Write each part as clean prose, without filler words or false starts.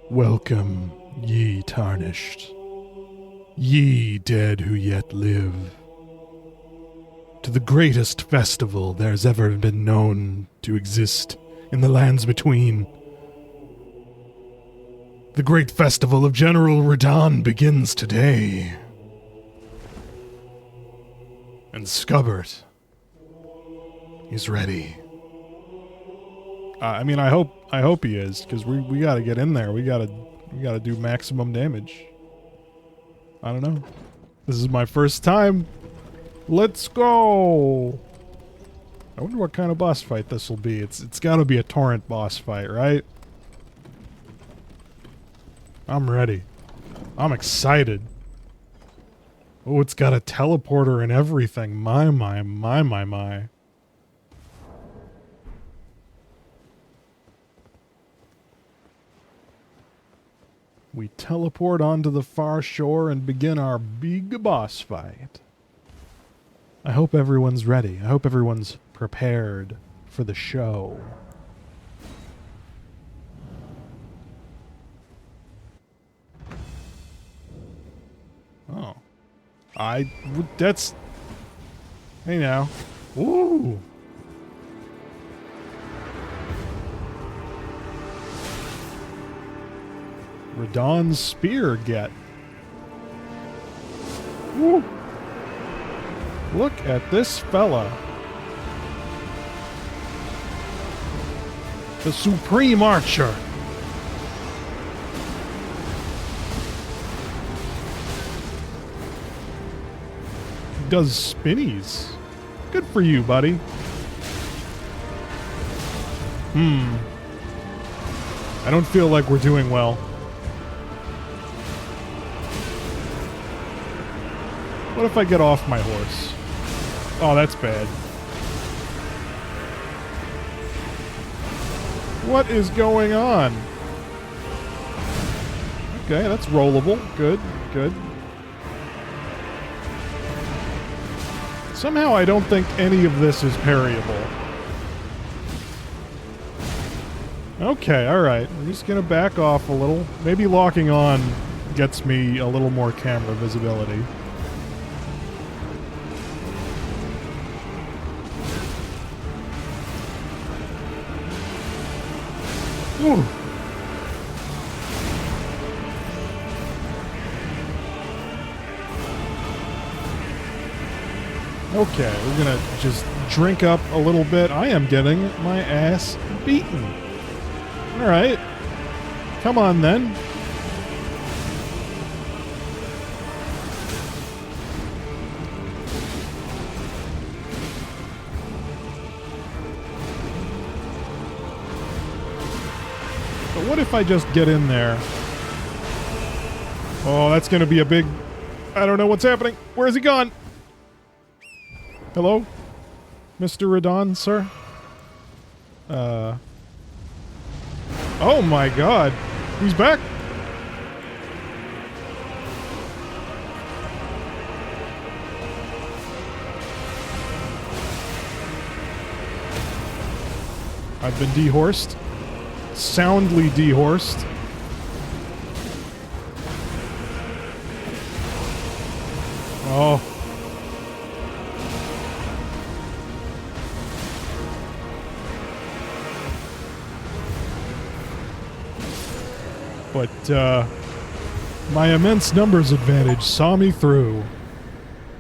Welcome, ye tarnished, ye dead who yet live, to the greatest festival there's ever been known to exist in the lands between. The great festival of General Radahn begins today. And Skubbert is ready. I hope he is, because we gotta get in there. We gotta do maximum damage. I don't know. This is my first time. Let's go. I wonder what kind of boss fight this will be. It's gotta be a torrent boss fight, right? I'm ready. I'm excited. Oh, it's got a teleporter and everything. My. We teleport onto the far shore and begin our big boss fight. I hope everyone's ready. I hope everyone's prepared for the show. Oh. That's... Hey now. Ooh! Radahn's spear get. Woo! Look at this fella. The Supreme Archer. He does spinnies. Good for you, buddy. I don't feel like we're doing well. What if I get off my horse? Oh, that's bad. What is going on? Okay, that's rollable. Good. Somehow I don't think any of this is parryable. Okay, alright. I'm just gonna back off a little. Maybe locking on gets me a little more camera visibility. Ooh. Okay, we're gonna just drink up a little bit. I am getting my ass beaten. Alright. Come on then. But what if I just get in there? Oh, that's gonna be a big... I don't know what's happening. Where has he gone? Hello? Mr. Radahn, sir? Oh my god. He's back. I've been dehorsed. Soundly dehorsed. Oh. But, my immense numbers advantage saw me through.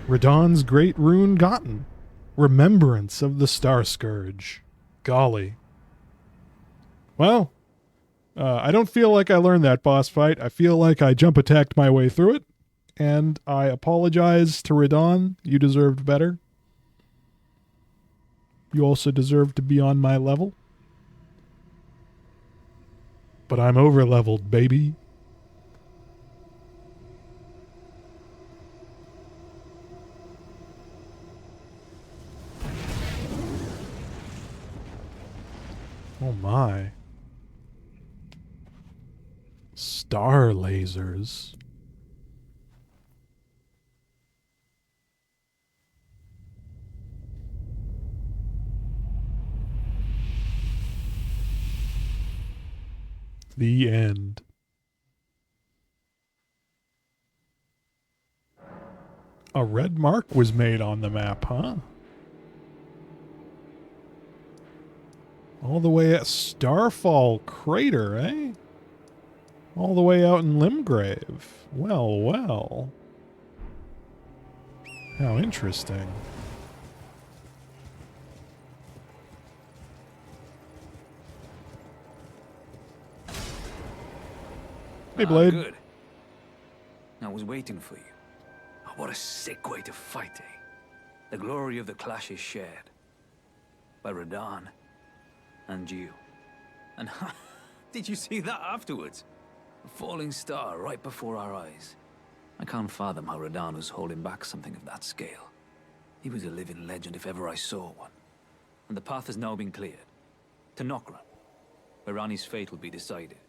Radahn's great rune gotten. Remembrance of the Star Scourge. Golly. Well, I don't feel like I learned that boss fight. I feel like I jump attacked my way through it. And I apologize to Radahn. You deserved better. You also deserve to be on my level. But I'm over-leveled, baby. Oh my. Star lasers. The end. A red mark was made on the map, huh? All the way at Starfall Crater, eh? All the way out in Limgrave. Well, well. How interesting. Hey, Blade. Good. I was waiting for you. Oh, what a sick way to fight, eh? The glory of the clash is shared. By Radahn and you. And did you see that afterwards? A falling star right before our eyes. I can't fathom how Radahn was holding back something of that scale. He was a living legend if ever I saw one. And the path has now been cleared. To Nokran, where Ranni's fate will be decided.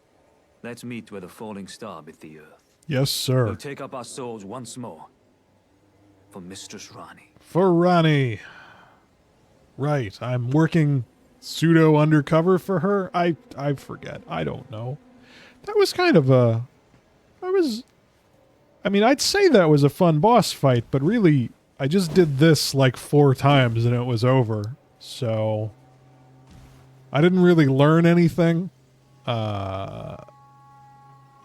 Let's meet where the falling star bit the earth. Yes, sir. We'll take up our swords once more. For Mistress Ranni. For Ranni. Right, I'm working pseudo undercover for her. I forget. I don't know. That was kind of a... I mean, I'd say that was a fun boss fight, but really, I just did this like 4 times and it was over. So, I didn't really learn anything. I'm a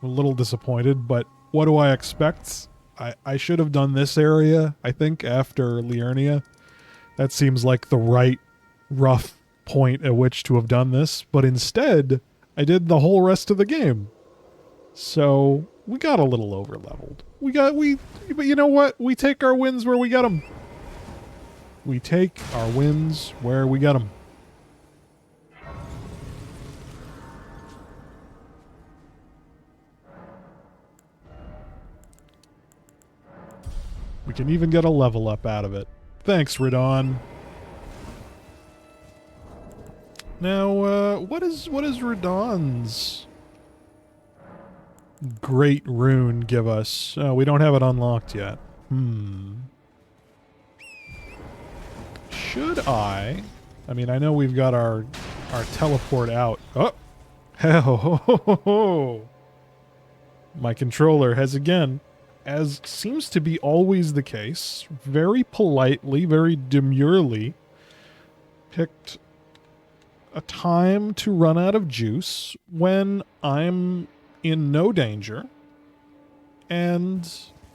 little disappointed, but what do I expect? I should have done this area, I think, after Liurnia. That seems like the right rough point at which to have done this, but instead, I did the whole rest of the game. So, we got a little over-leveled. But you know what? We take our wins where we get them. We take our wins where we get them. We can even get a level up out of it. Thanks, Radahn. Now, what is Radahn's great rune give us? Oh, we don't have it unlocked yet. Should I mean, I know we've got our teleport out. Oh! Ho. My controller has again, as seems to be always the case, very politely, very demurely picked a time to run out of juice when I'm in no danger and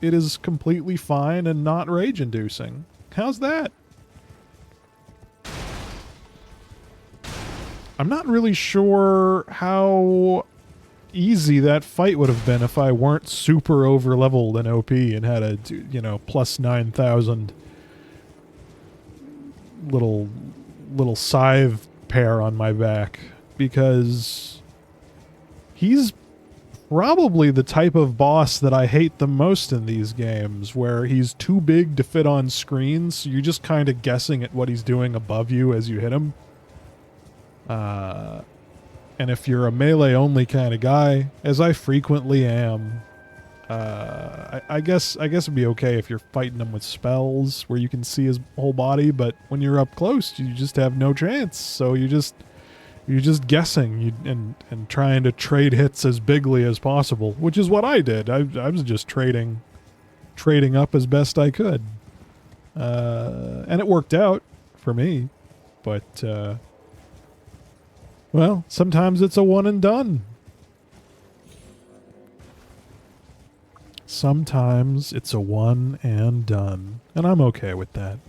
it is completely fine and not rage-inducing. How's that? I'm not really sure how easy that fight would have been if I weren't super over-leveled and OP and had a, you know, plus 9,000 little scythe pair on my back, because he's probably the type of boss that I hate the most in these games, where he's too big to fit on screens, so you're just kind of guessing at what he's doing above you as you hit him. And if you're a melee-only kind of guy, as I frequently am, I guess it'd be okay if you're fighting him with spells where you can see his whole body, but when you're up close, you just have no chance. So you're just guessing and trying to trade hits as bigly as possible, which is what I did. I was just trading up as best I could, and it worked out for me. But well, sometimes it's a one and done. Sometimes it's a one and done, and I'm okay with that.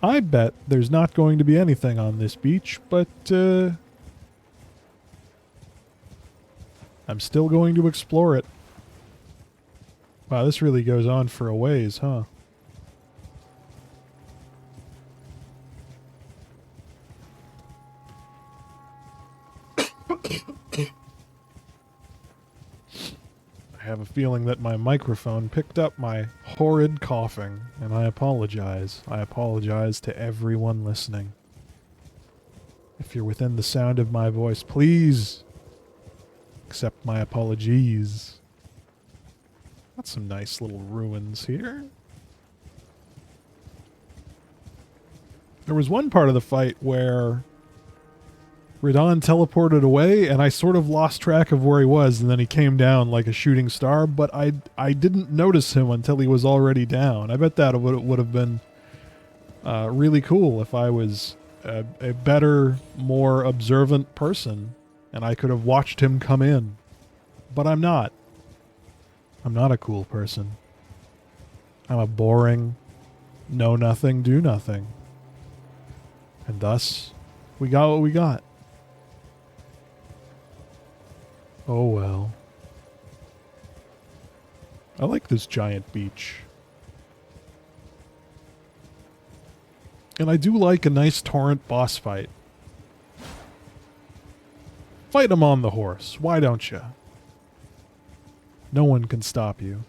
I bet there's not going to be anything on this beach, but I'm still going to explore it. Wow, this really goes on for a ways, huh? I have a feeling that my microphone picked up my horrid coughing, and I apologize. I apologize to everyone listening. If you're within the sound of my voice, please accept my apologies. Got some nice little ruins here. There was one part of the fight where Radon teleported away, and I sort of lost track of where he was, and then he came down like a shooting star, but I didn't notice him until he was already down. I bet that would have been really cool if I was a better, more observant person, and I could have watched him come in. But I'm not. I'm not a cool person. I'm a boring, know nothing, do nothing. And thus, we got what we got. Oh well. I like this giant beach. And I do like a nice torrent boss fight. Fight him on the horse. Why don't you? No one can stop you.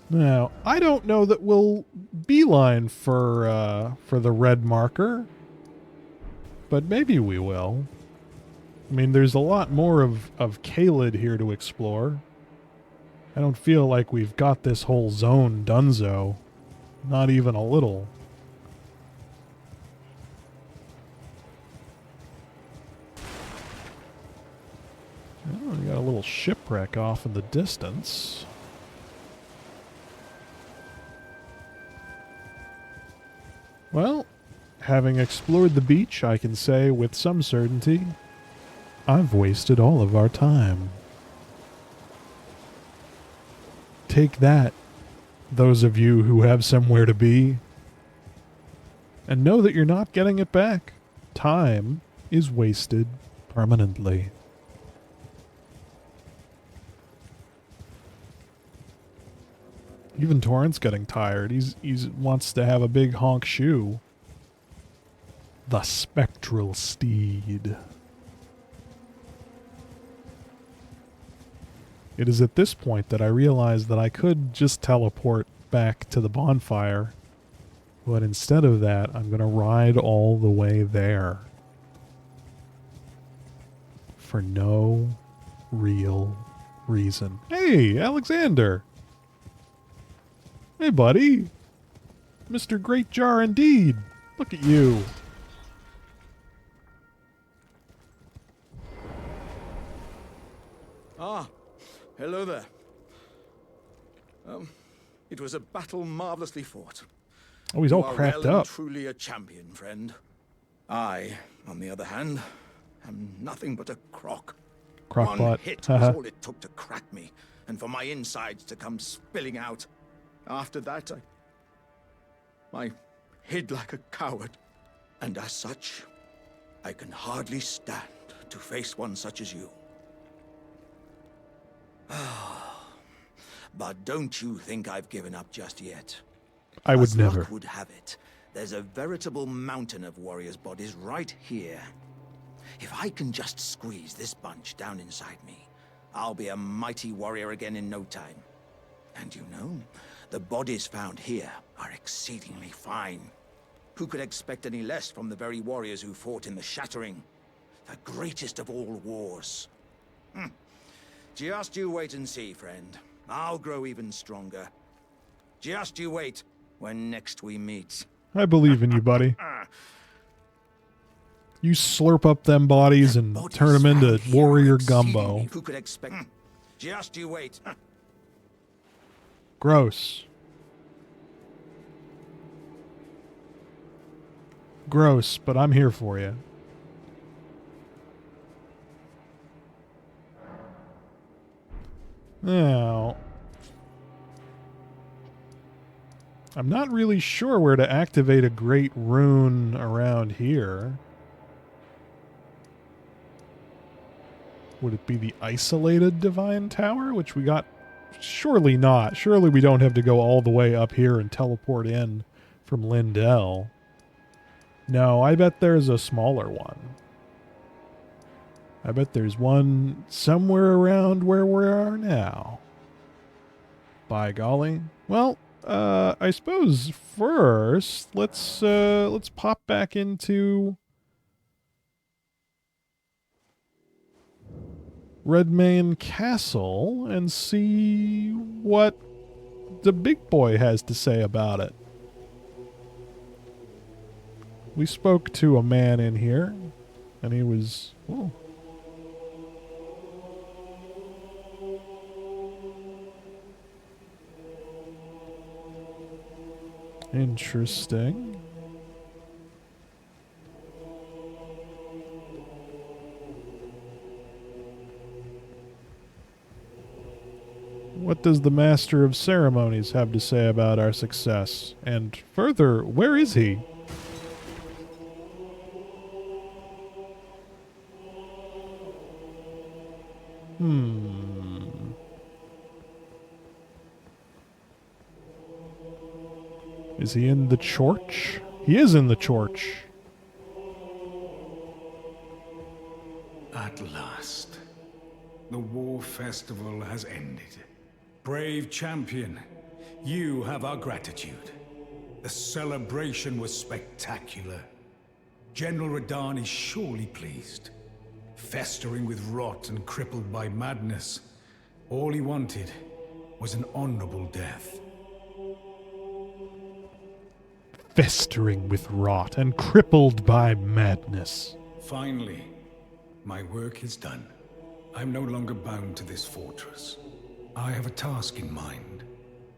Now, I don't know that we'll beeline for the red marker, but maybe we will. I mean, there's a lot more of Caelid here to explore. I don't feel like we've got this whole zone donezo. Not even a little. Oh, we got a little shipwreck off in the distance. Well, having explored the beach, I can say with some certainty, I've wasted all of our time. Take that, those of you who have somewhere to be, and know that you're not getting it back. Time is wasted permanently. Even Torrent's getting tired. He's wants to have a big honk shoe. The spectral steed. It is at this point that I realize that I could just teleport back to the bonfire, but instead of that, I'm going to ride all the way there. For no real reason. Hey, Alexander! Hey, buddy. Mr. Great Jar indeed. Look at you. Ah, hello there. It was a battle marvelously fought. Oh, he's You all are cracked well and up. truly a champion, friend. I, on the other hand, am nothing but a crock. One Crockpot. hit was all it took to crack me, and for my insides to come spilling out. After that, I hid like a coward. And as such, I can hardly stand to face one such as you. But don't you think I've given up just yet. I would As never. luck would have it, there's a veritable mountain of warriors' bodies right here. If I can just squeeze this bunch down inside me, I'll be a mighty warrior again in no time. And you know, the bodies found here are exceedingly fine. Who could expect any less from the very warriors who fought in the Shattering? The greatest of all wars. Just you wait and see, friend. I'll grow even stronger. Just you wait when next we meet. I believe in you, buddy. You slurp up them bodies and Bodies turn them into found here warrior are exceedingly- gumbo. Who could expect? Just you wait. Gross. Gross, but I'm here for you. Now, I'm not really sure where to activate a great rune around here. Would it be the isolated divine tower, which we got? Surely not. Surely we don't have to go all the way up here and teleport in from Lindell. No, I bet there's a smaller one. I bet there's one somewhere around where we are now. By golly. Well, I suppose first let's pop back into Redmane Castle and see what the big boy has to say about it. We spoke to a man in here, and he was... Oh. Interesting. What does the Master of Ceremonies have to say about our success? And further, where is he? Is he in the church? He is in the church. At last, the war festival has ended. Brave champion, you have our gratitude. The celebration was spectacular. General Radahn is surely pleased. Festering with rot and crippled by madness, all he wanted was an honorable death. Festering with rot and crippled by madness. Finally, my work is done. I'm no longer bound to this fortress. I have a task in mind.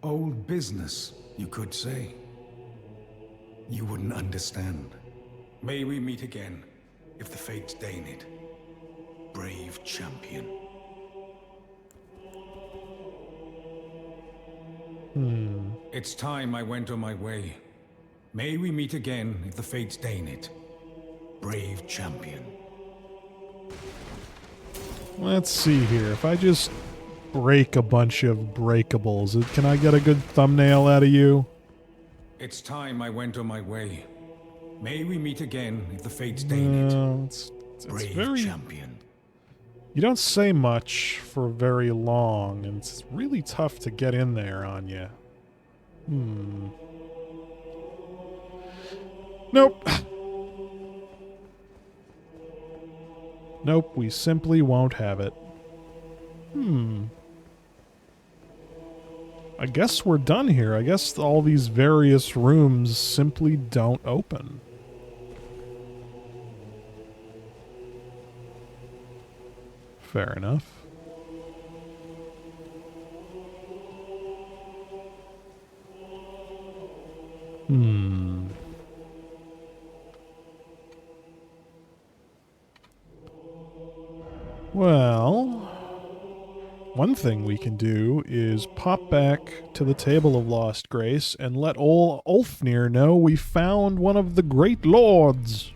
Old business, you could say. You wouldn't understand. May we meet again, if the fates deign it. Brave champion. It's time I went on my way. May we meet again, if the fates deign it. Brave champion. Let's see here. If I just break a bunch of breakables, can I get a good thumbnail out of you? It's time I went on my way. May we meet again, if the fates deign it. It's Brave very... champion. You don't say much for very long, and it's really tough to get in there on you. Nope. Nope, we simply won't have it. I guess we're done here. I guess all these various rooms simply don't open. Fair enough. Well, one thing we can do is pop back to the Table of Lost Grace and let old Ulfnir know we found one of the great lords.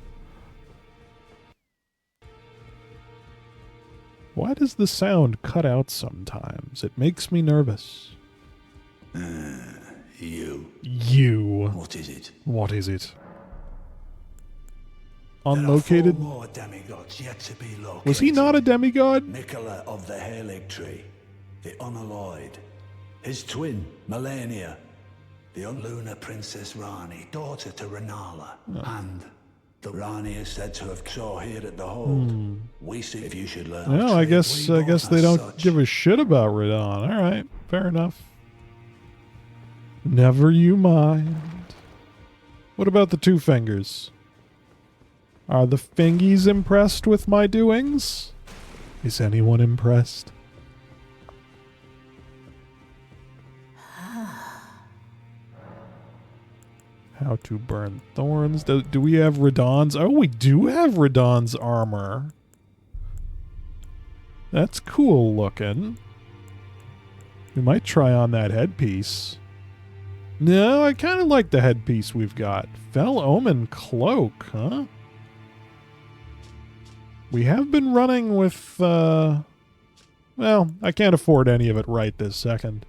Why does the sound cut out sometimes? It makes me nervous. You. What is it? What is it? There are Unlocated? 4 more demigods yet to be located. Was he not a demigod? Nicola of the Halig Tree, the Unalloyed, his twin, Melania, the Unluna Princess Rani, daughter to Renala, and the Rani is said to have saw here at the hold. We see if you should learn. No, I guess they don't give a shit about Radahn. All right, fair enough. Never you mind. What about the Two Fingers? Are the fingies impressed with my doings? Is anyone impressed? How to burn thorns. Do we have Radahn's? Oh, we do have Radahn's armor. That's cool looking. We might try on that headpiece. No, I kind of like the headpiece we've got. Fell Omen Cloak, huh? We have been running with, well, I can't afford any of it right this second.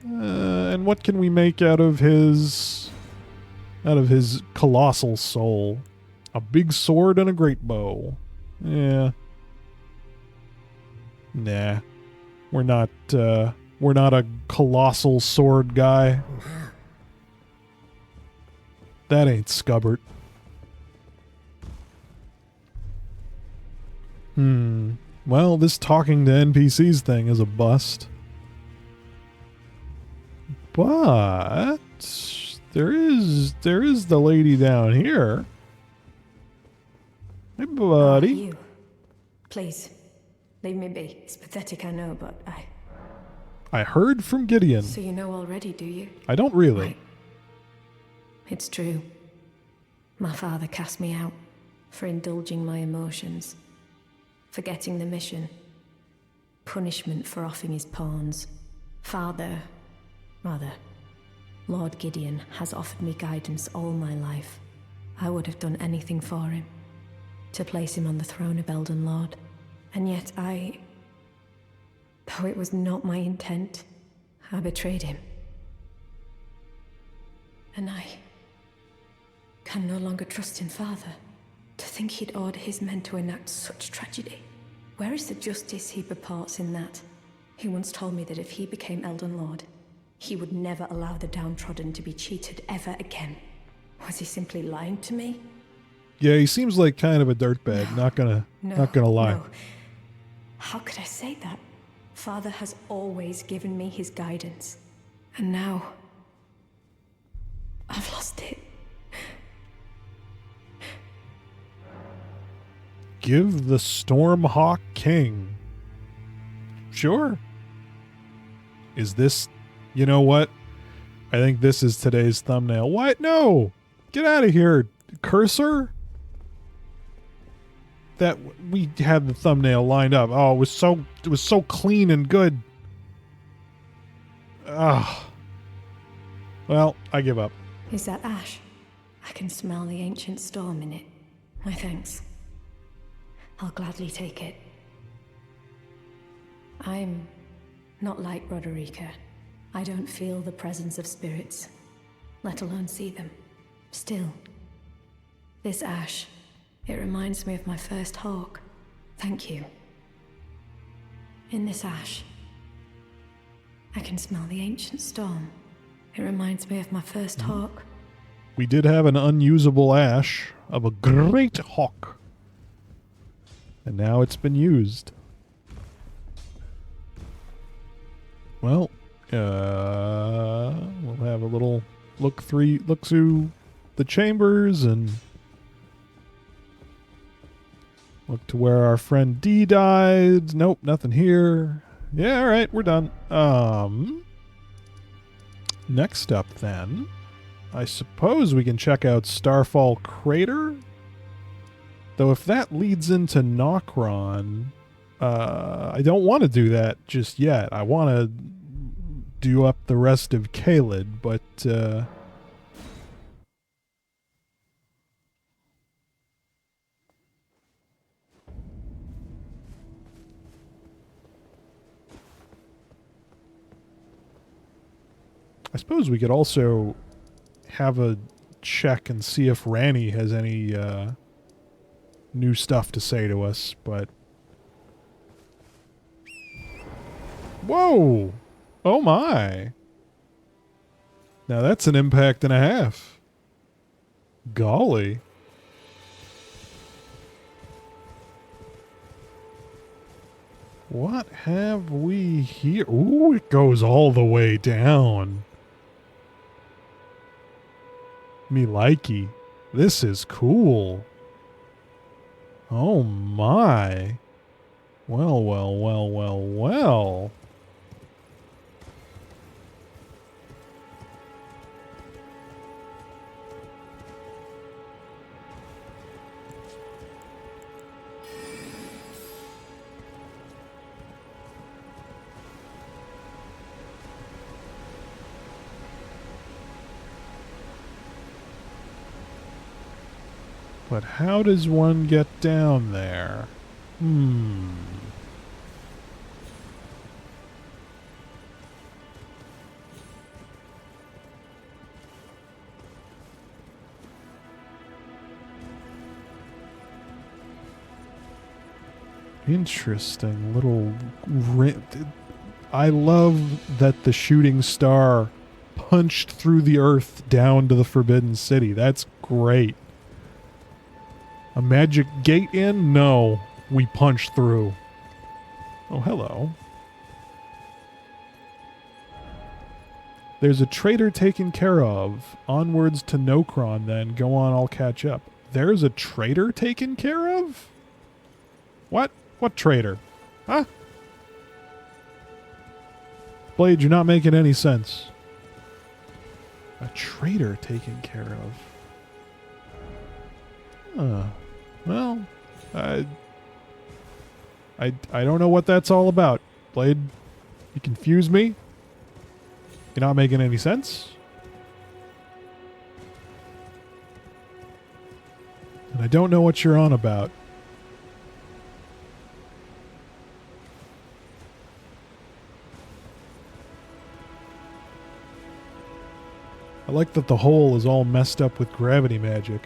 And what can we make out of his colossal soul? A big sword and a great bow. Yeah. Nah. We're not a colossal sword guy. That ain't Skubbert. Well, this talking to NPCs thing is a bust. But there is the lady down here. Hey, buddy. You. Please, leave me be. It's pathetic, I know, but I heard from Gideon. So you know already, do you? I don't really. Right. It's true. My father cast me out for indulging my emotions, forgetting the mission, punishment for offing his pawns. Lord Gideon has offered me guidance all my life. I would have done anything for him, to place him on the throne of Elden Lord. And yet though it was not my intent, I betrayed him. And I can no longer trust in Father. To think he'd order his men to enact such tragedy. Where is the justice he purports in that? He once told me that if he became Elden Lord, he would never allow the downtrodden to be cheated ever again. Was he simply lying to me? Yeah, he seems like kind of a dirtbag. Not gonna lie. No. How could I say that? Father has always given me his guidance. And now, I've lost it. Give the Stormhawk King. Sure. Is this... You know what? I think this is today's thumbnail. What? No! Get out of here, cursor! That we had the thumbnail lined up. Oh, it was so clean and good. Ah. Well, I give up. Is that ash? I can smell the ancient storm in it. My thanks. I'll gladly take it. I'm not like Roderica. I don't feel the presence of spirits, let alone see them. Still, this ash, it reminds me of my first hawk. Thank you. In this ash, I can smell the ancient storm. It reminds me of my first hawk. We did have an unusable ash of a great hawk. And now it's been used. Well, we'll have a little look through the chambers and look to where our friend D died. Nope, nothing here. Yeah, all right, we're done. Next up then, I suppose we can check out Starfall Crater. Though if that leads into Nokron, I don't want to do that just yet. I want to do up the rest of Caelid, but I suppose we could also have a check and see if Ranni has any new stuff to say to us, but... Whoa! Oh my! Now that's an impact and a half. Golly. What have we here? Ooh, it goes all the way down. Me likey. This is cool. Oh my. Well, well, well, well, well. But how does one get down there? Interesting little... I love that the shooting star punched through the earth down to the Forbidden City. That's great. A magic gate in? No. we punch through. Oh, hello. There's a traitor taken care of. Onwards to Nokron, then. Go on, I'll catch up. There's a traitor taken care of? What? What traitor? Huh? Blade, you're not making any sense. A traitor taken care of. Well, I don't know what that's all about. Blade, you confuse me. You're not making any sense. And I don't know what you're on about. I like that the hole is all messed up with gravity magic.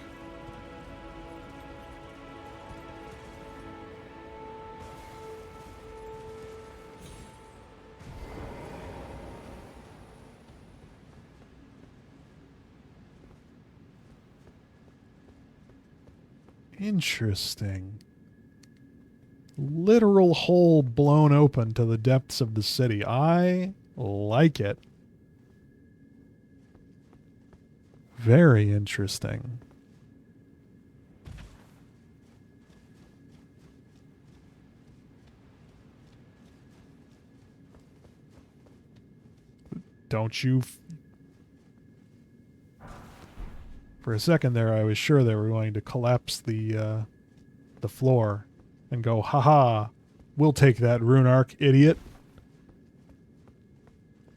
Interesting. Literal hole blown open to the depths of the city. I like it. Very interesting. Don't you... For a second there, I was sure they were going to collapse the floor and go, haha, we'll take that rune arc, idiot.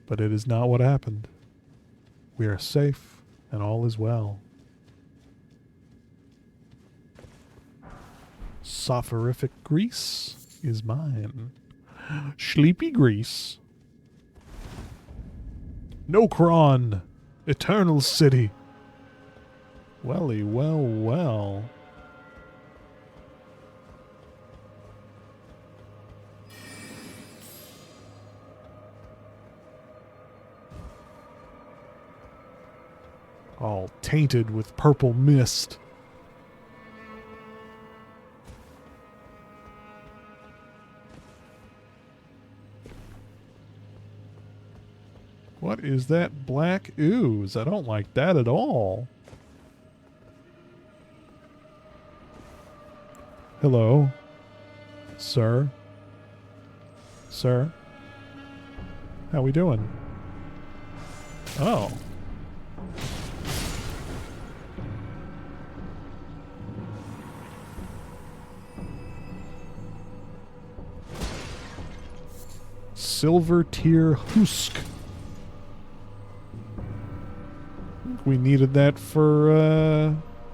But it is not what happened. We are safe, and all is well. Soporific grease is mine. Sleepy grease. Nokron, Eternal City. Welly, well, well. All tainted with purple mist. What is that black ooze? I don't like that at all. Hello, sir. Sir? How we doing? Oh. Silver Tier Husk. We needed that for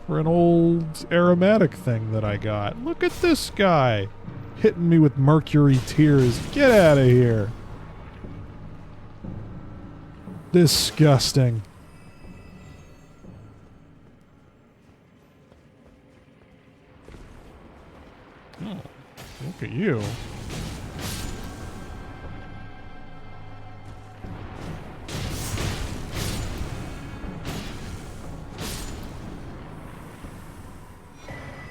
an old aromatic thing that I got. Look at this guy hitting me with mercury tears. Get out of here. Disgusting. Oh, look at you.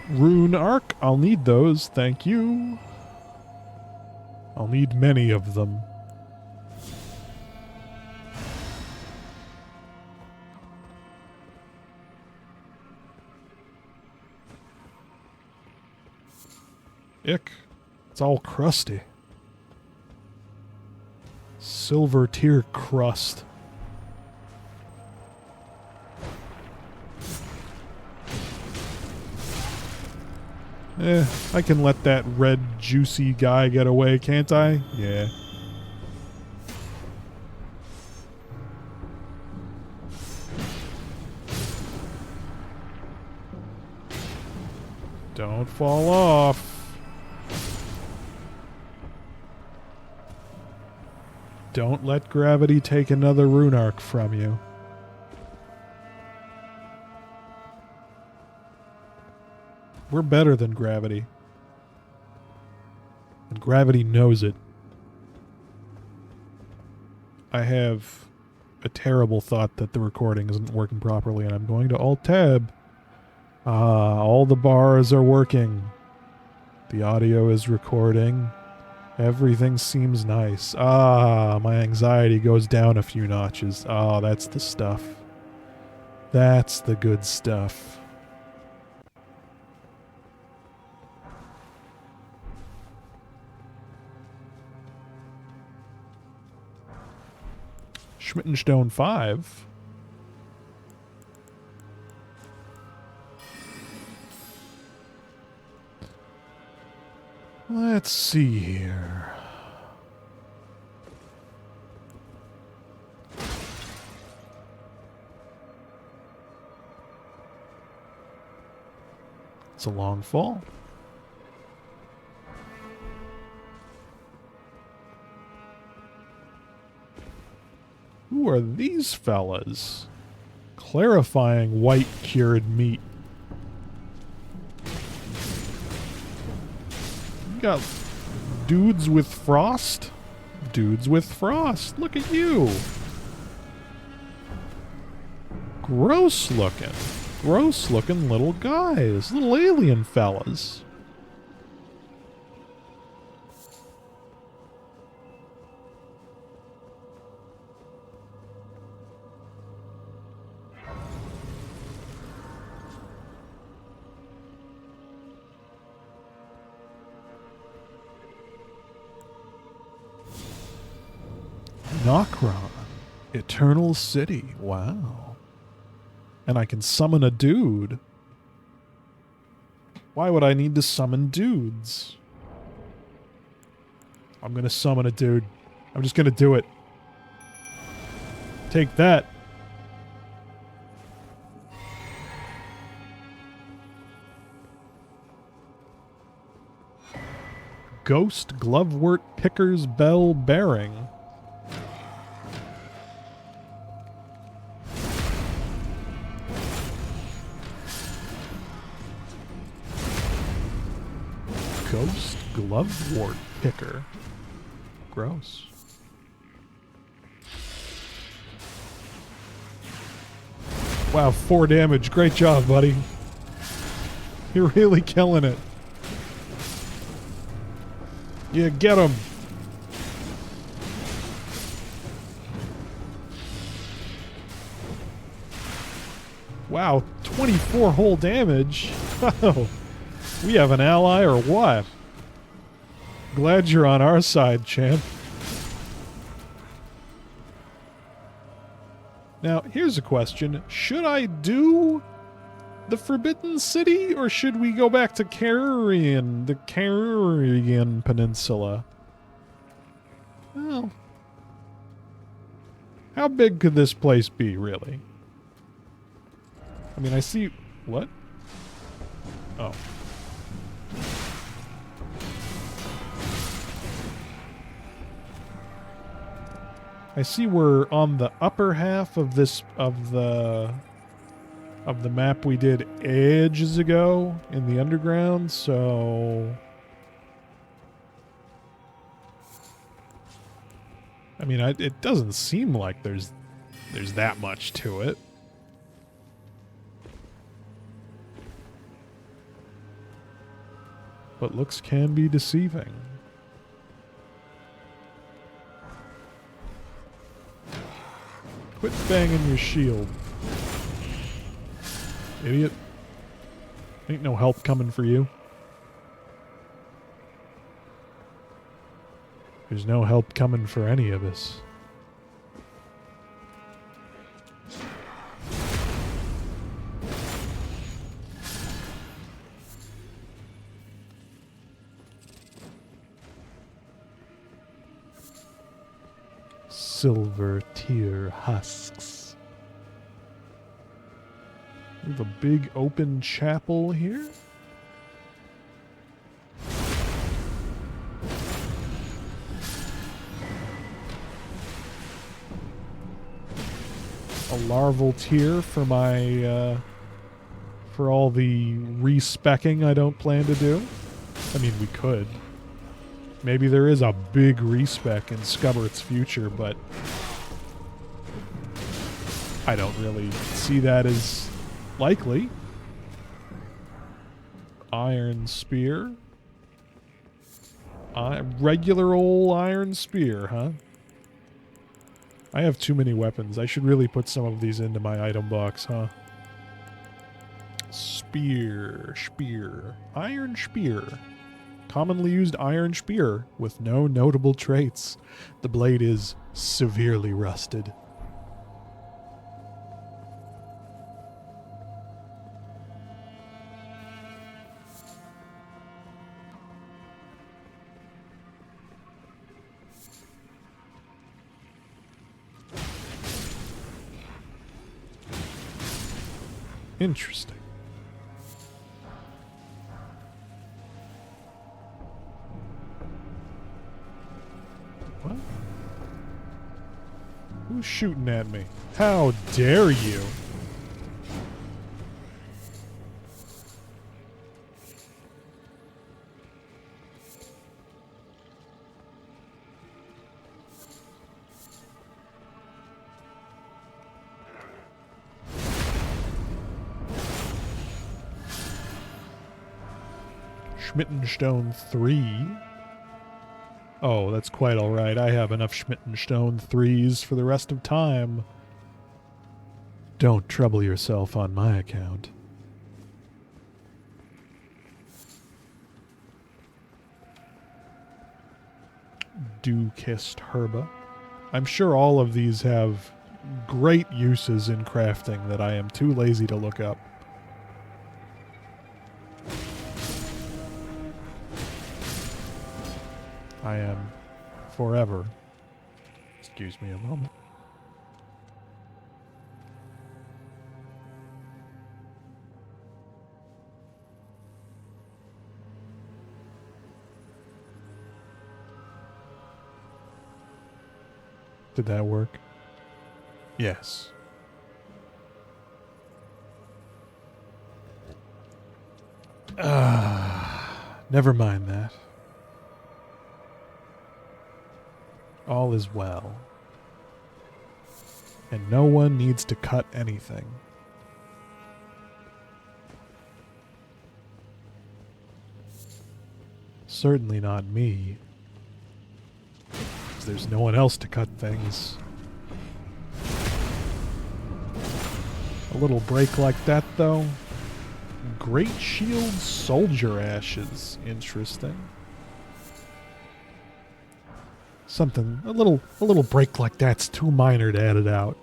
Rune arc, I'll need those, thank you. I'll need many of them. Ick. It's all crusty. Silver tier crust. I can let that red juicy guy get away, can't I? Yeah. Don't fall off. Don't let gravity take another rune arc from you. We're better than gravity. And gravity knows it. I have a terrible thought that the recording isn't working properly, and I'm going to Alt-Tab. Ah, all the bars are working. The audio is recording. Everything seems nice. Ah, my anxiety goes down a few notches. Oh, that's the stuff. That's the good stuff. Schmittenstone 5. Let's see here. It's a long fall. Who are these fellas? Clarifying white cured meat. You got dudes with frost? Dudes with frost. Look at you. Gross looking. Gross looking little guys. Little alien fellas. Nokron. Eternal City. Wow. And I can summon a dude. Why would I need to summon dudes? I'm gonna summon a dude. I'm just gonna do it. Take that. Ghost Glovewort Picker's Bell Bearing. Ghost Glovewort Picker. Gross. Wow, 4 damage. Great job, buddy. You're really killing it. Yeah, get him. Wow, 24 whole damage. Oh. We have an ally or what? Glad you're on our side, champ. Now, here's a question. Should I do the Forbidden City, or should we go back to Carrion, the Carrion Peninsula? Well, how big could this place be, really? I mean, I see... What? Oh. I see we're on the upper half of this of the map we did ages ago in the underground, so I mean, it doesn't seem like there's that much to it. But looks can be deceiving. Quit banging your shield. Idiot. Ain't no help coming for you. There's no help coming for any of us. Silver tear husks. We have a big open chapel here. A larval tier for my for all the respecking I don't plan to do. I mean, we could. Maybe there is a big respec in Skubbert's future, but I don't really see that as likely. Iron Spear. Regular old iron spear, huh? I have too many weapons. I should really put some of these into my item box, huh? Spear. Iron spear. Commonly used iron spear with no notable traits. The blade is severely rusted. Interesting. What? Who's shooting at me? How dare you? Schmittenstone 3. Oh, that's quite alright. I have enough Schmittenstone 3s for the rest of time. Don't trouble yourself on my account. Dew-kissed herba. I'm sure all of these have great uses in crafting that I am too lazy to look up. I am forever. Excuse me a moment. Did that work? Yes. Never mind that. All is well. And no one needs to cut anything. Certainly not me. 'Cause there's no one else to cut things. A little break like that, though. Great Shield Soldier Ashes. Interesting. Something, a little break like that's too minor to edit out.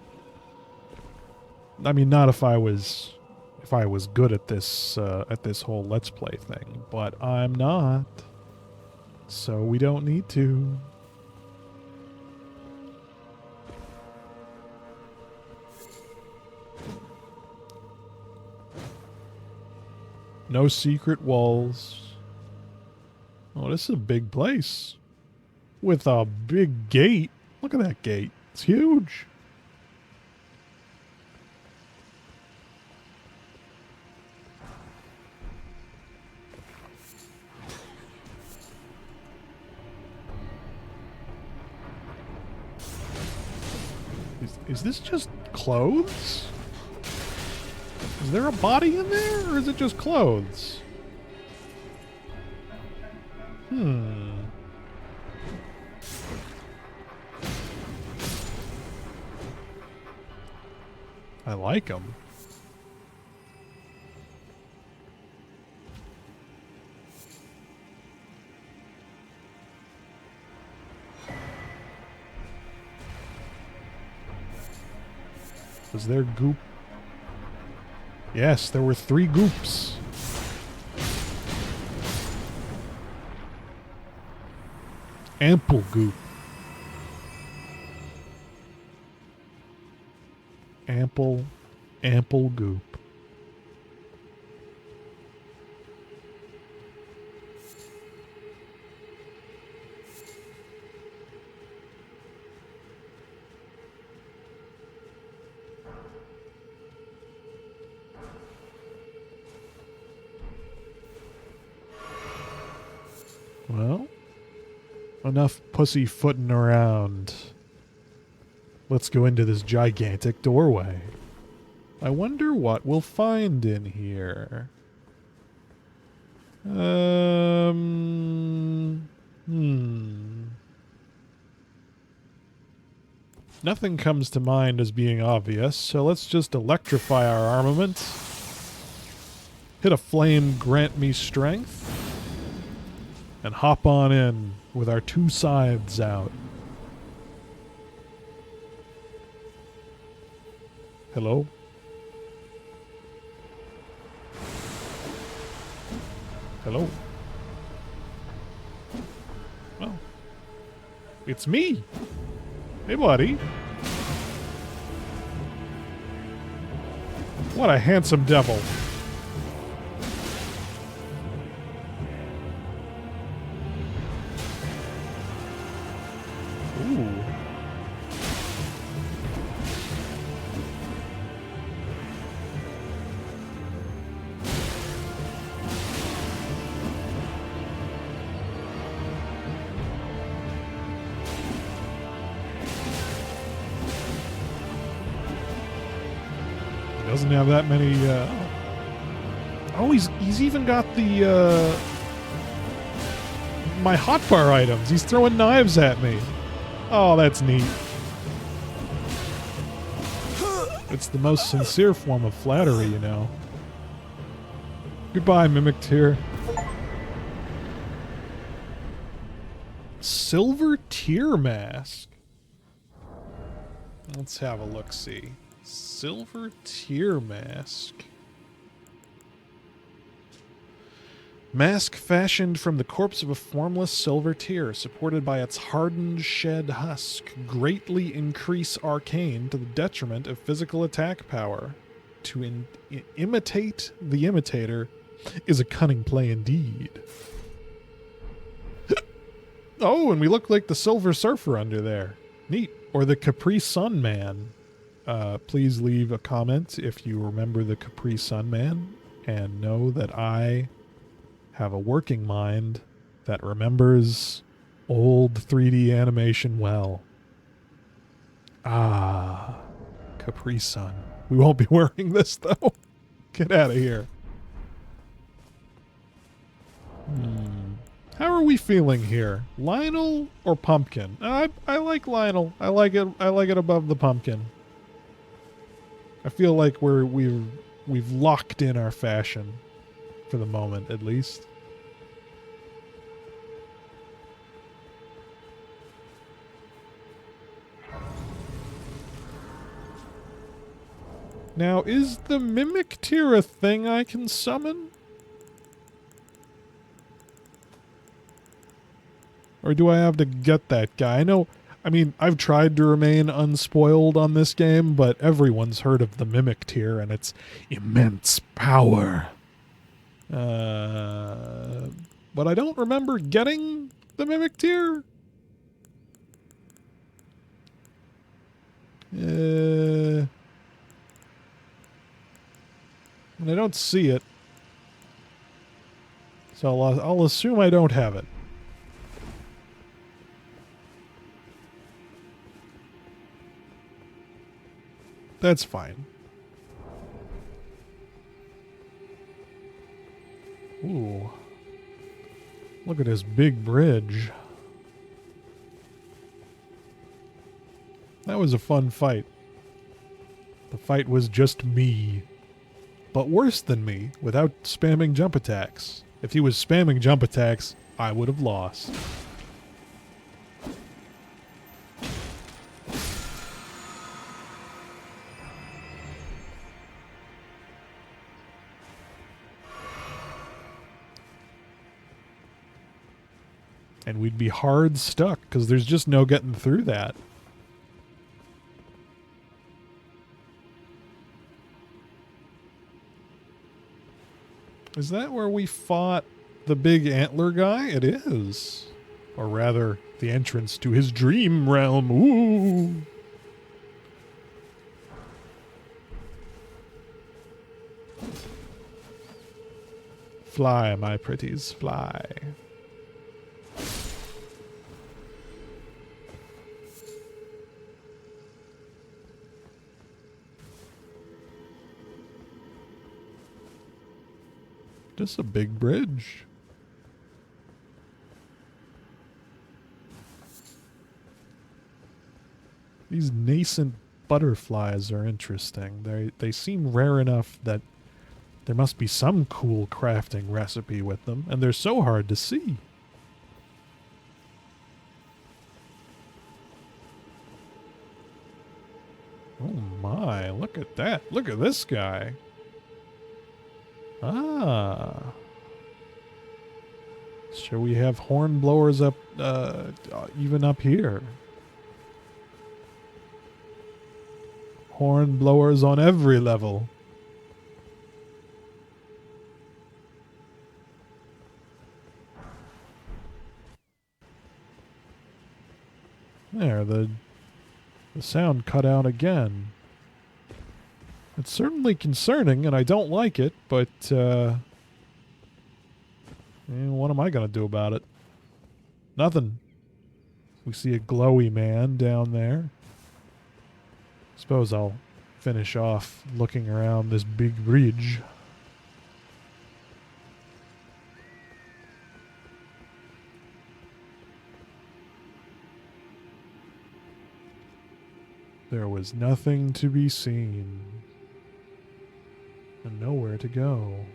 I mean, not if I was good at this whole Let's Play thing, but I'm not. So we don't need to. No secret walls. Oh, this is a big place. With a big gate. Look at that gate. It's huge. Is this just clothes? Is there a body in there, or is it just clothes? I like them. Was there goop? Yes, there were 3 goops. Ample goop. Ample goop. Well, enough pussyfooting around. Let's go into this gigantic doorway. I wonder what we'll find in here. Nothing comes to mind as being obvious, so let's just electrify our armament. Hit a flame, grant me strength. And hop on in with our 2 scythes out. Hello? Hello? Oh. It's me! Hey, buddy. What a handsome devil. Ooh. Doesn't have that many, oh, he's even got the, my hotbar items. He's throwing knives at me. Oh, that's neat. It's the most sincere form of flattery, you know. Goodbye, Mimic Tear. Silver Tear Mask. Let's have a look-see. Silver Tear Mask. Mask fashioned from the corpse of a formless silver tear, supported by its hardened shed husk, greatly increase arcane to the detriment of physical attack power. To imitate the imitator is a cunning play indeed. Oh, and we look like the Silver Surfer under there. Neat. Or the Capri Sun Man. Please leave a comment if you remember the Capri Sun Man, and know that I have a working mind that remembers old 3D animation well. Ah, Capri Sun. We won't be wearing this, though. Get out of here. How are we feeling here? Lionel or Pumpkin? I like Lionel. I like it above the Pumpkin. I feel like we've locked in our fashion for the moment, at least. Now, is the Mimic Tear a thing I can summon? Or do I have to get that guy? I mean, I've tried to remain unspoiled on this game, but everyone's heard of the Mimic Tear and its immense power. But I don't remember getting the Mimic Tear. And I don't see it. So I'll assume I don't have it. That's fine. Ooh. Look at this big bridge. That was a fun fight. The fight was just me. But worse than me, without spamming jump attacks. If he was spamming jump attacks, I would have lost. And we'd be hard stuck, because there's just no getting through that. Is that where we fought the big antler guy? It is. Or rather, the entrance to his dream realm. Ooh! Fly, my pretties, fly. Just a big bridge. These nascent butterflies are interesting. They seem rare enough that there must be some cool crafting recipe with them, and they're so hard to see. Oh my, look at that. Look at this guy. Ah. So we have horn blowers up, even up here. Horn blowers on every level. There, the sound cut out again. It's certainly concerning, and I don't like it, but, what am I gonna do about it? Nothing. We see a glowy man down there. Suppose I'll finish off looking around this big bridge. There was nothing to be seen, and nowhere to go.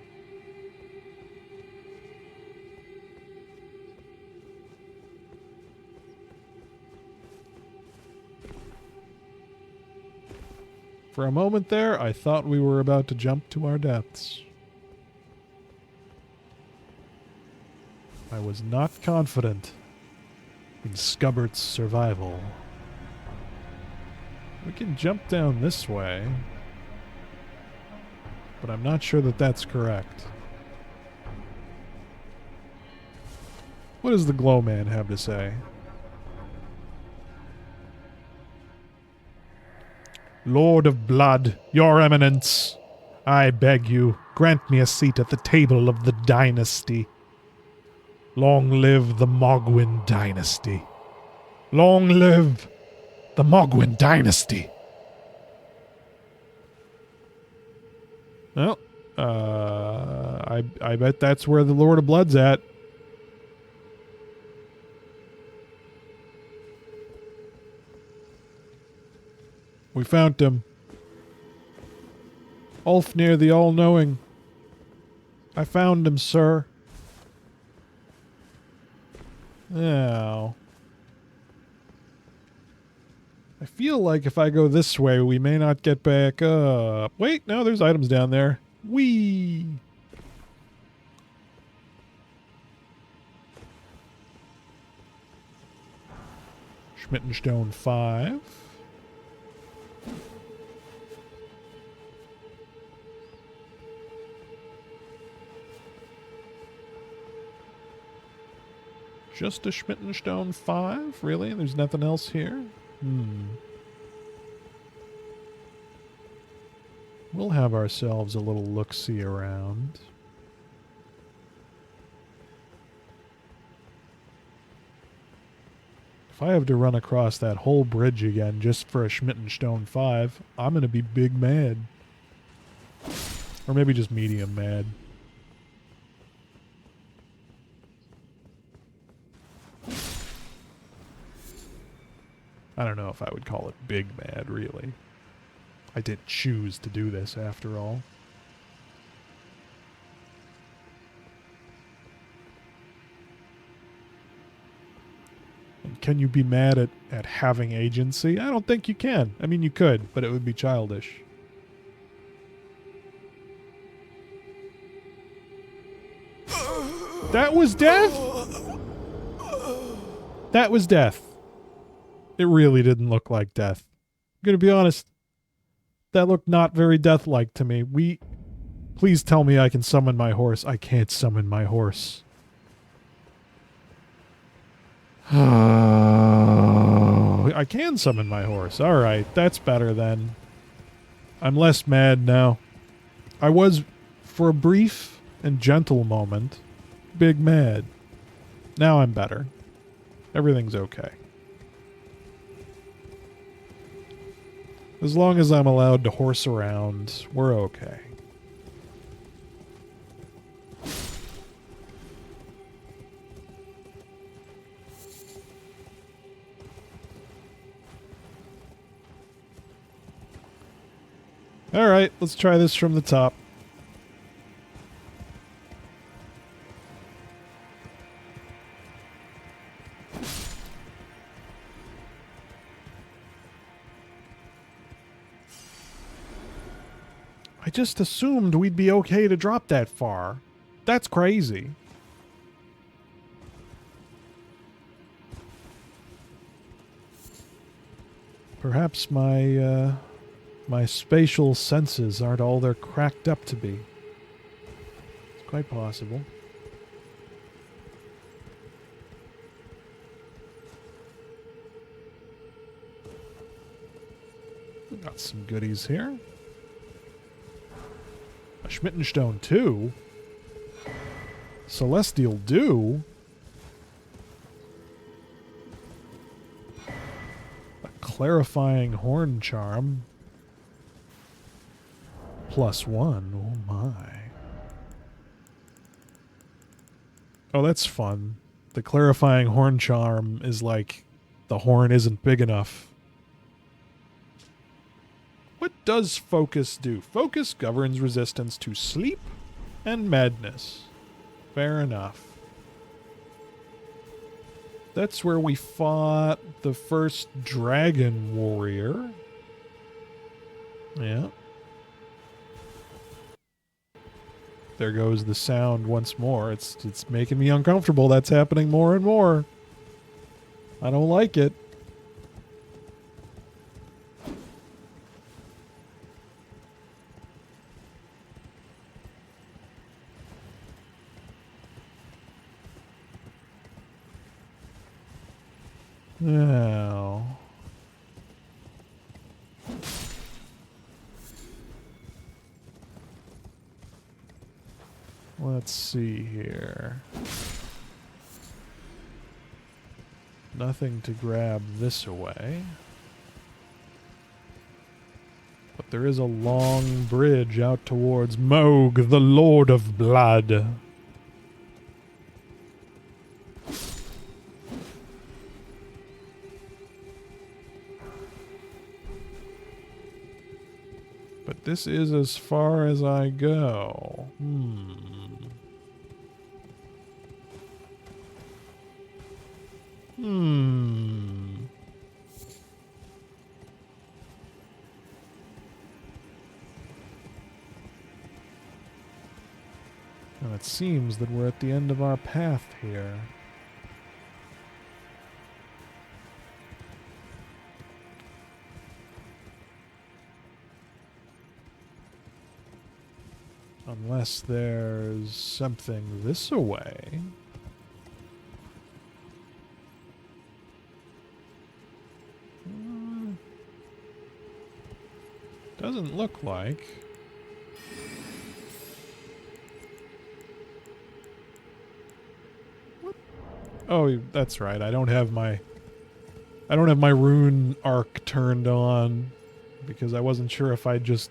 For a moment there, I thought we were about to jump to our deaths. I was not confident in Skubbert's survival. We can jump down this way, but I'm not sure that that's correct. What does the glow man have to say? Lord of Blood, your eminence, I beg you, grant me a seat at the table of the dynasty. Long live the Mogwin dynasty. Long live the Mogwin dynasty. Well, I bet that's where the Lord of Blood's at. We found him. Ulfnir the All-Knowing. I found him, sir. Now, I feel like if I go this way, we may not get back up. Wait, no, there's items down there. Whee! Schmittenstone 5. Just a Schmittenstone 5? Really? There's nothing else here? We'll have ourselves a little look-see around. If I have to run across that whole bridge again just for a Schmittenstone 5, I'm going to be big mad. Or maybe just medium mad. I don't know if I would call it big mad, really. I didn't choose to do this, after all. And can you be mad at having agency? I don't think you can. I mean, you could, but it would be childish. That was death? That was death. It really didn't look like death. I'm gonna be honest. That looked not very death-like to me. Please tell me I can summon my horse. I can't summon my horse. I can summon my horse. Alright, that's better then. I'm less mad now. I was, for a brief and gentle moment, big mad. Now I'm better. Everything's okay. As long as I'm allowed to horse around, we're okay. Alright, let's try this from the top. I just assumed we'd be okay to drop that far. That's crazy. Perhaps my spatial senses aren't all they're cracked up to be. It's quite possible. We got some goodies here. A Schmittenstone 2? Celestial Dew? A Clarifying Horn Charm? +1. Oh my. Oh, that's fun. The Clarifying Horn Charm is like the horn isn't big enough. What does focus do? Focus governs resistance to sleep and madness. Fair enough. That's where we fought the first dragon warrior. Yeah. There goes the sound once more. It's making me uncomfortable. That's happening more and more. I don't like it. Now, let's see here. Nothing to grab this away. But there is a long bridge out towards Moog, the Lord of Blood. But this is as far as I go. And it seems that we're at the end of our path here. Unless there's something this away. Doesn't look like. What? Oh, that's right. I don't have my rune arc turned on because I wasn't sure if I'd just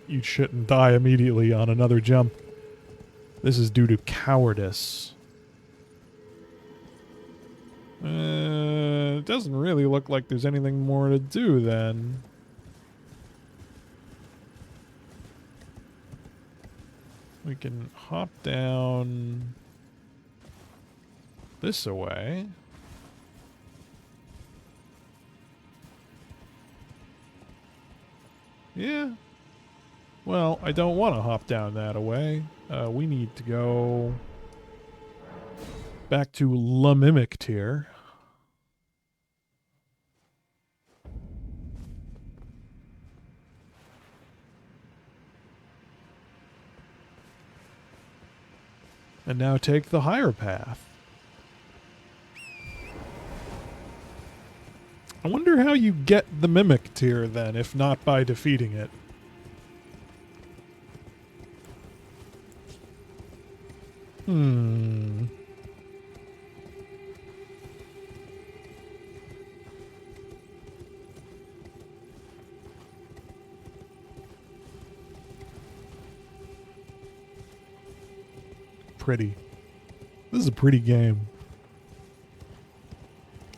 eat shit and die immediately on another jump. This is due to cowardice. It doesn't really look like there's anything more to do then. We can hop down this away. Yeah. Well, I don't want to hop down that away. We need to go back to La Mimic tier. And now take the higher path. I wonder how you get the Mimic tier then, if not by defeating it. Pretty. This is a pretty game.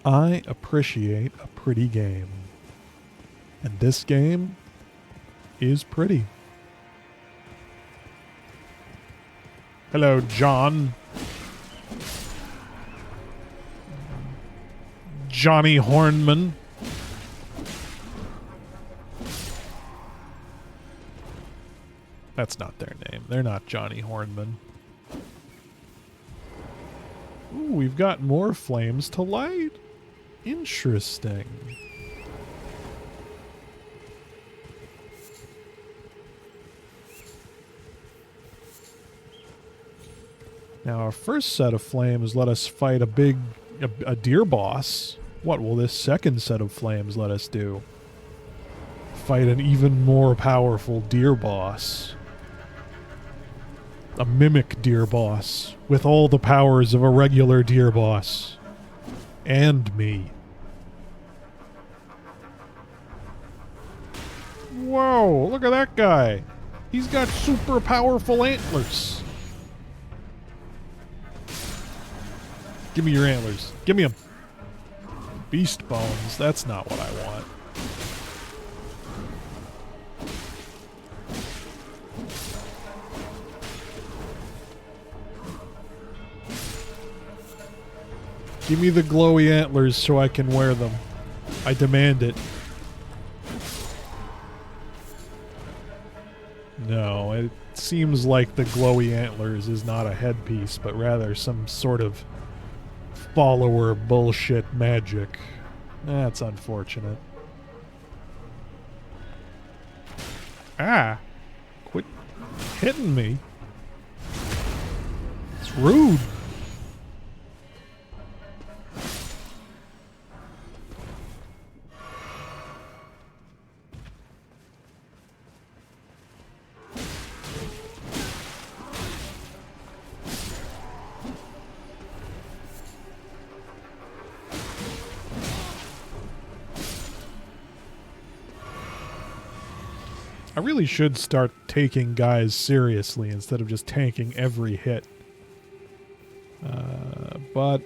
I appreciate a pretty game. And this game is pretty. Hello, John. Johnny Hornman. That's not their name. They're not Johnny Hornman. Ooh, we've got more flames to light. Interesting. Now our first set of flames let us fight a deer boss. What will this second set of flames let us do? Fight an even more powerful deer boss. A mimic deer boss with all the powers of a regular deer boss. And me. Whoa, look at that guy. He's got super powerful antlers. Give me your antlers. Give me them. Beast bones. That's not what I want. Give me the glowy antlers so I can wear them. I demand it. No, it seems like the glowy antlers is not a headpiece, but rather some sort of follower bullshit magic. That's unfortunate. Ah! Quit hitting me. It's rude. I really should start taking guys seriously instead of just tanking every hit. But,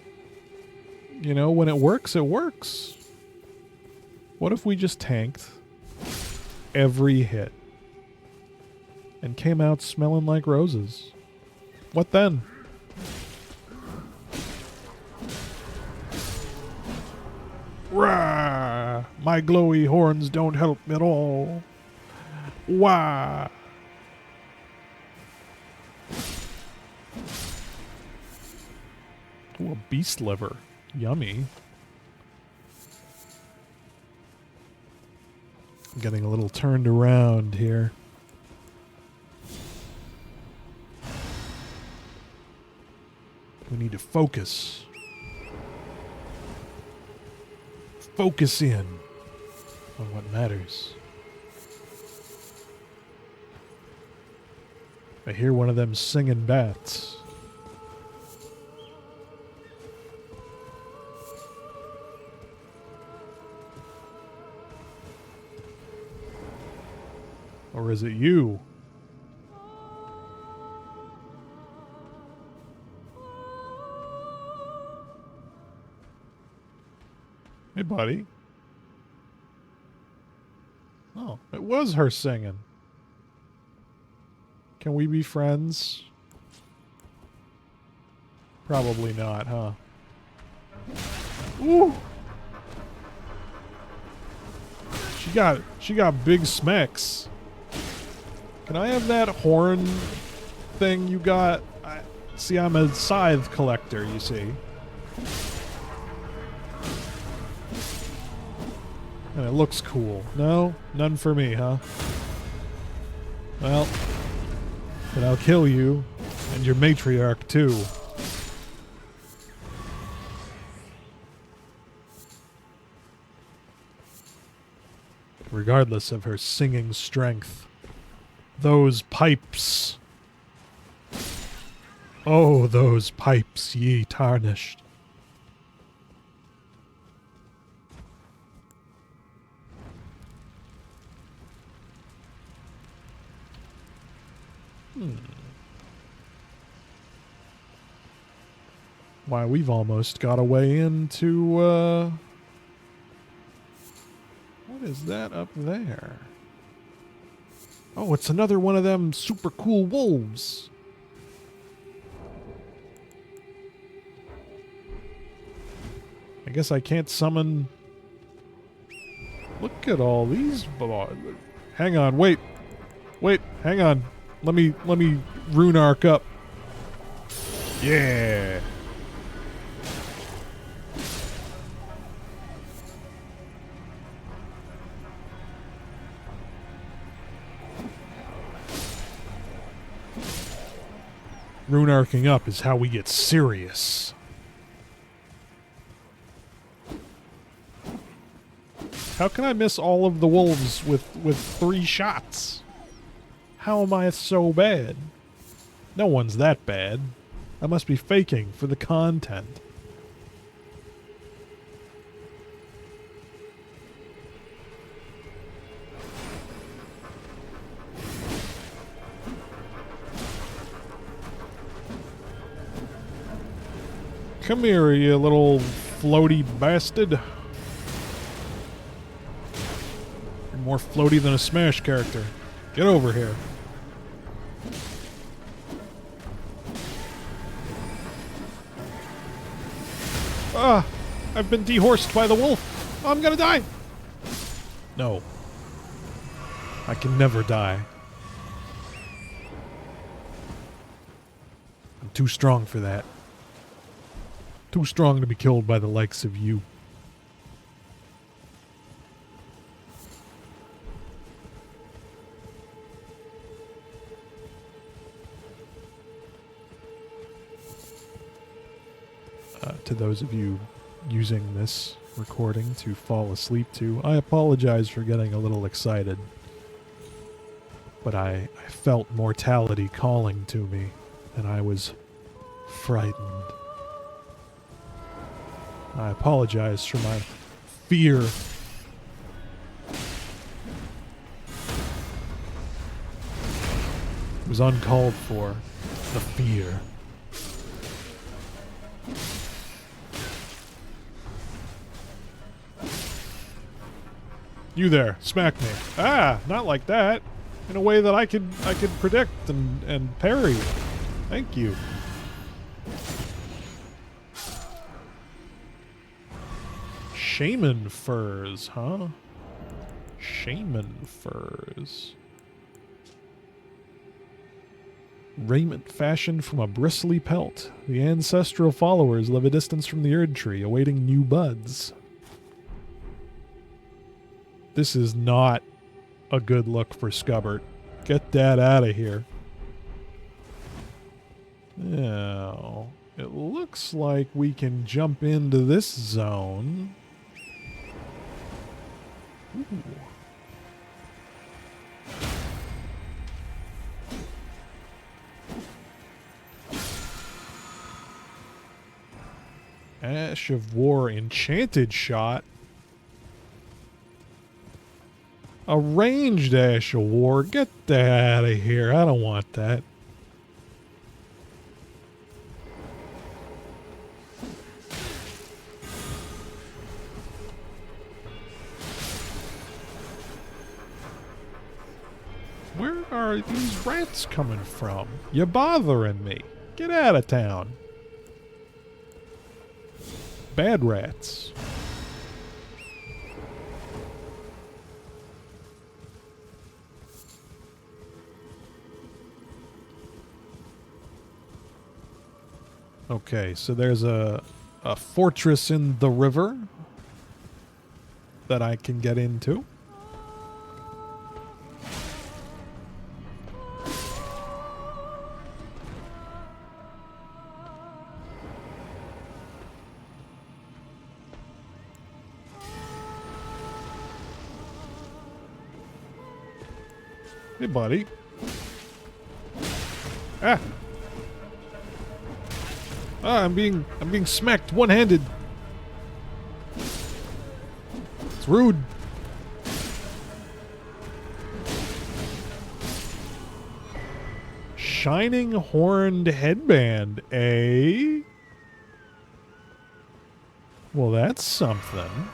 you know, when it works, it works. What if we just tanked every hit and came out smelling like roses? What then? Rah! My glowy horns don't help at all. Wah! Ooh, a beast liver. Yummy. I'm getting a little turned around here. We need to focus. Focus in on what matters. I hear one of them singing bats. Or is it you? Hey, buddy. Oh, it was her singing. Can we be friends? Probably not, huh? Ooh! She got big smacks. Can I have that horn thing you got? See, I'm a scythe collector, you see. And it looks cool. No? None for me, huh? Well, then I'll kill you, and your matriarch too. Regardless of her singing strength. Those pipes. Oh, those pipes ye tarnished. Why, we've almost got a way into, what is that up there? Oh, it's another one of them super cool wolves. I guess I can't summon... Look at all these... Hang on, wait. Wait, hang on. Let me rune arc up. Yeah. Rune arcing up is how we get serious. How can I miss all of the wolves with 3 shots? How am I so bad? No one's that bad. I must be faking for the content. Come here, you little floaty bastard. You're more floaty than a Smash character. Get over here. Ah! I've been dehorsed by the wolf. I'm gonna die. No. I can never die. I'm too strong for that. Too strong to be killed by the likes of you. To those of you using this recording to fall asleep to, I apologize for getting a little excited. But I felt mortality calling to me, and I was frightened. I apologize for my fear. It was uncalled for. The fear. You there, smack me. Ah, not like that. In a way that I could predict and parry. Thank you. Shaman furs, huh? Shaman furs. Raiment fashioned from a bristly pelt. The ancestral followers live a distance from the Erd Tree, awaiting new buds. This is not a good look for Skubbert. Get that out of here. Now, it looks like we can jump into this zone. Ooh. Ash of War enchanted shot. A ranged Ash of War. Get that out of here. I don't want that. Where are these rats coming from? You're bothering me. Get out of town. Bad rats. Okay, so there's a fortress in the river that I can get into. Hey, buddy. Ah! Ah, I'm being smacked one-handed. It's rude. Shining horned headband, eh? Well, that's something.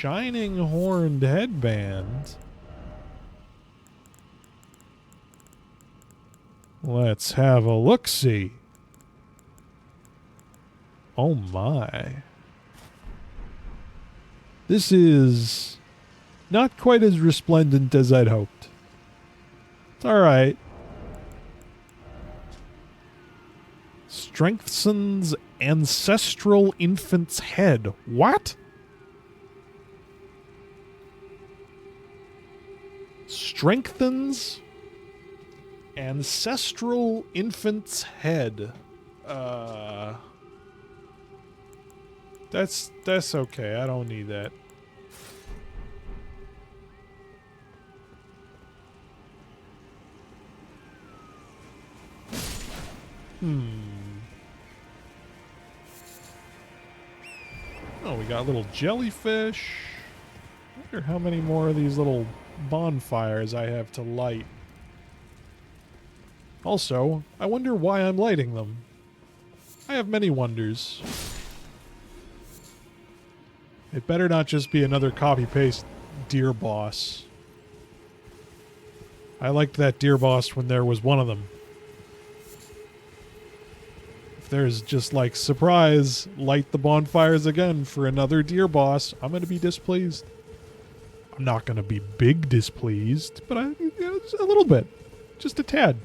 shining horned headband. Let's have a look-see. Oh my. This is not quite as resplendent as I'd hoped. It's alright. Strengthens ancestral infant's head. What? Strengthens ancestral infant's head. That's okay. I don't need that. Oh, we got little jellyfish. I wonder how many more of these little bonfires I have to light. Also, I wonder why I'm lighting them. I have many wonders. It better not just be another copy-paste deer boss. I liked that deer boss when there was one of them. If there's just like, surprise, light the bonfires again for another deer boss, I'm going to be displeased. I'm not going to be big displeased, but a little bit. Just a tad.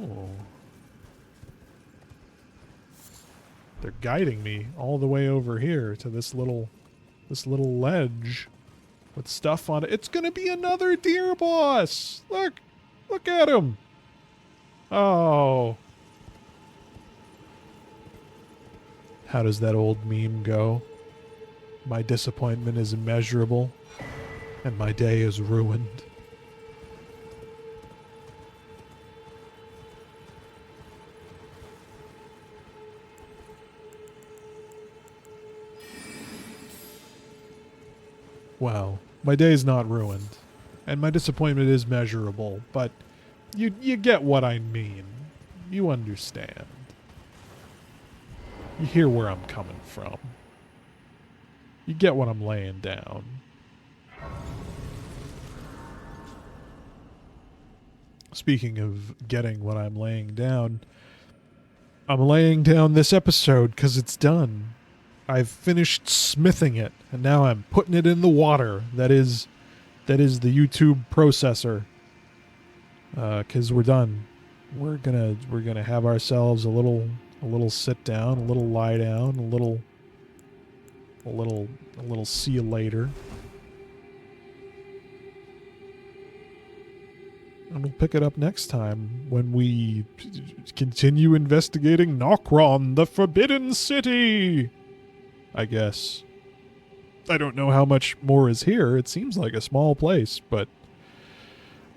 Oh. They're guiding me all the way over here to this little ledge with stuff on it. It's gonna be another deer boss. Look at him. Oh. How does that old meme go? My disappointment is immeasurable, and my day is ruined. Well, my day's not ruined, and my disappointment is measurable, but you get what I mean. You understand. You hear where I'm coming from. You get what I'm laying down. Speaking of getting what I'm laying down, I'm laying down this episode because it's done. I've finished smithing it, and now I'm putting it in the water. That is the YouTube processor. 'Cause we're done. We're gonna have ourselves a little sit down, a little lie down, a little see you later. And we'll pick it up next time when we continue investigating Nokron, the Forbidden City. I guess. I don't know how much more is here. It seems like a small place, but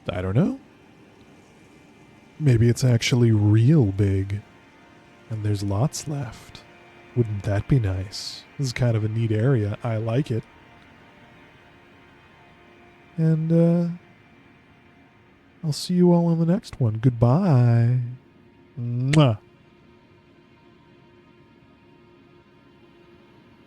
I don't know. Maybe it's actually real big, and there's lots left. Wouldn't that be nice? This is kind of a neat area. I like it. And, I'll see you all on the next one. Goodbye. Mwah.